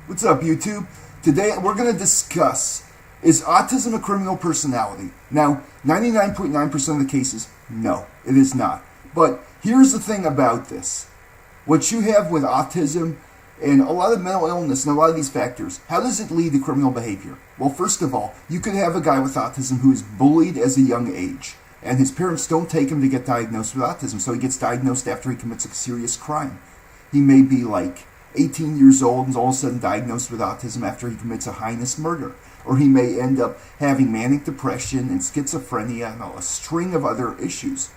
What's up, YouTube? Today we're going to discuss, is autism a criminal personality? Now, 99.9% of the cases, no, it is not. But here's the thing about this. What you have with autism and a lot of mental illness and a lot of these factors, how does it lead to criminal behavior? Well, first of all, you could have a guy with autism who is bullied as a young age, and his parents don't take him to get diagnosed with autism, so he gets diagnosed after he commits a serious crime. He may be like 18 years old and is all of a sudden diagnosed with autism after he commits a heinous murder. Or he may end up having manic depression and schizophrenia and a string of other issues.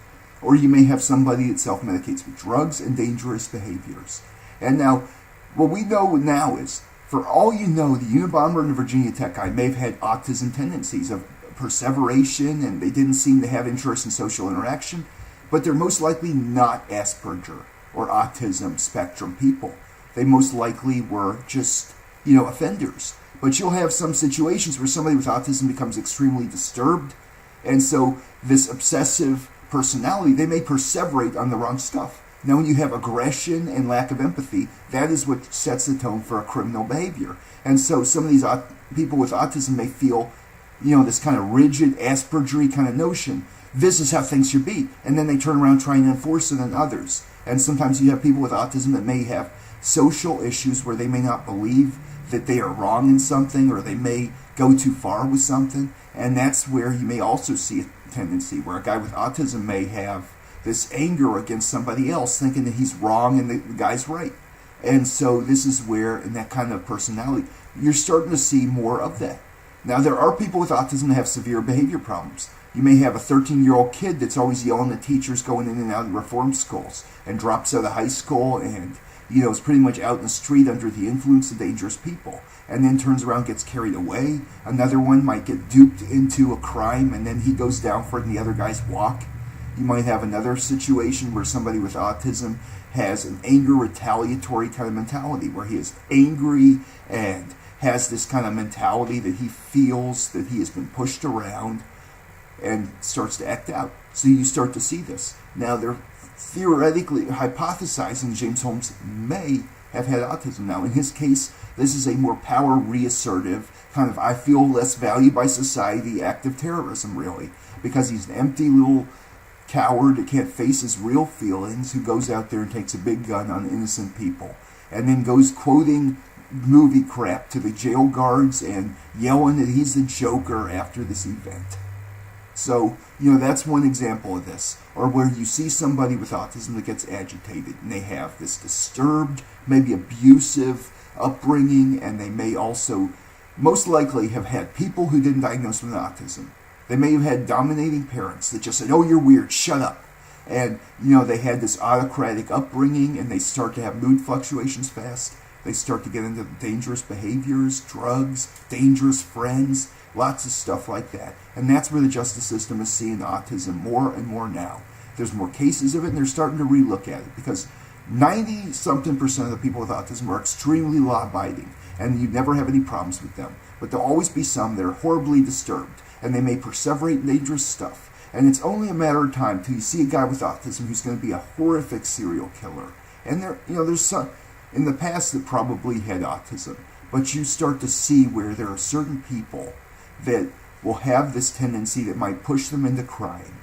Or you may have somebody that self-medicates with drugs and dangerous behaviors. And now, what we know now is, for all you know, the Unabomber and the Virginia Tech guy may have had autism tendencies of perseveration, and they didn't seem to have interest in social interaction, but they're most likely not Asperger or autism spectrum people. They most likely were just, offenders. But you'll have some situations where somebody with autism becomes extremely disturbed, and so this obsessive personality, they may perseverate on the wrong stuff. Now, when you have aggression and lack of empathy, that is what sets the tone for a criminal behavior. And so some of these people with autism may feel, this kind of rigid, Asperger-y kind of notion. This is how things should be. And then they turn around trying to enforce it on others. And sometimes you have people with autism that may have social issues where they may not believe that they are wrong in something, or they may go too far with something. And that's where you may also see a tendency where a guy with autism may have this anger against somebody else, thinking that he's wrong and the guy's right. And so this is where, in that kind of personality, you're starting to see more of that. Now, there are people with autism that have severe behavior problems. You may have a 13-year-old kid that's always yelling at teachers going in and out of reform schools, and drops out of high school and is pretty much out in the street under the influence of dangerous people, and then turns around, gets carried away. Another one might get duped into a crime, and then he goes down for it and the other guys walk. You might have another situation where somebody with autism has an anger retaliatory kind of mentality, where he is angry and has this kind of mentality that he feels that he has been pushed around and starts to act out. So you start to see this. Now, they're theoretically hypothesizing James Holmes may have had autism. Now, in his case, this is a more power reassertive kind of I feel less valued by society act of terrorism, really, because he's an empty little coward that can't face his real feelings, who goes out there and takes a big gun on innocent people, and then goes quoting movie crap to the jail guards and yelling that he's the Joker after this event. So, that's one example of this. Or where you see somebody with autism that gets agitated, and they have this disturbed, maybe abusive upbringing, and they may also, most likely, have had people who didn't diagnose them with autism. They may have had dominating parents that just said, "Oh, you're weird, shut up." And, they had this autocratic upbringing, and they start to have mood fluctuations fast. They start to get into dangerous behaviors, drugs, dangerous friends, lots of stuff like that. And that's where the justice system is seeing autism more and more now. There's more cases of it, and they're starting to relook at it, because 90-something% of the people with autism are extremely law-abiding, and you never have any problems with them. But there'll always be some that are horribly disturbed, and they may perseverate in dangerous stuff. And it's only a matter of time till you see a guy with autism who's going to be a horrific serial killer. And there's some in the past that probably had autism, but you start to see where there are certain people that will have this tendency that might push them into crime.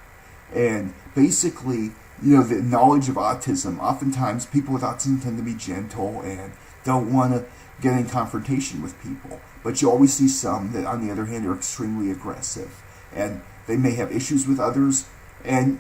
And basically, the knowledge of autism, oftentimes people with autism tend to be gentle and don't want to get in confrontation with people. But you always see some that, on the other hand, are extremely aggressive. And they may have issues with others. And,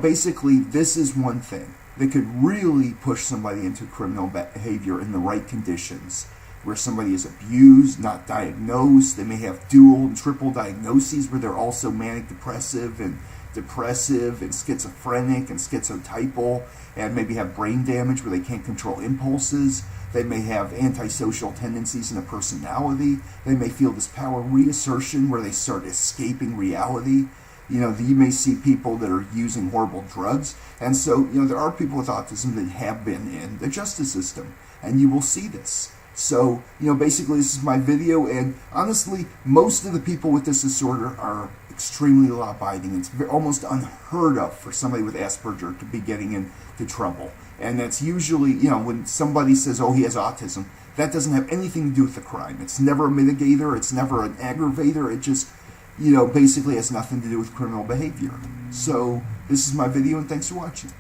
basically, this is one thing that could really push somebody into criminal behavior in the right conditions, where somebody is abused, not diagnosed. They may have dual and triple diagnoses where they're also manic depressive and schizophrenic and schizotypal, and maybe have brain damage where they can't control impulses. They may have antisocial tendencies in a personality. They may feel this power reassertion where they start escaping reality. You may see people that are using horrible drugs. And so, there are people with autism that have been in the justice system, and you will see this. So, basically this is my video, and honestly, most of the people with this disorder are extremely law-abiding. It's almost unheard of for somebody with Asperger to be getting into trouble. And that's usually, when somebody says, oh, he has autism, that doesn't have anything to do with the crime. It's never a mitigator. It's never an aggravator. It just, basically has nothing to do with criminal behavior. So this is my video, and thanks for watching.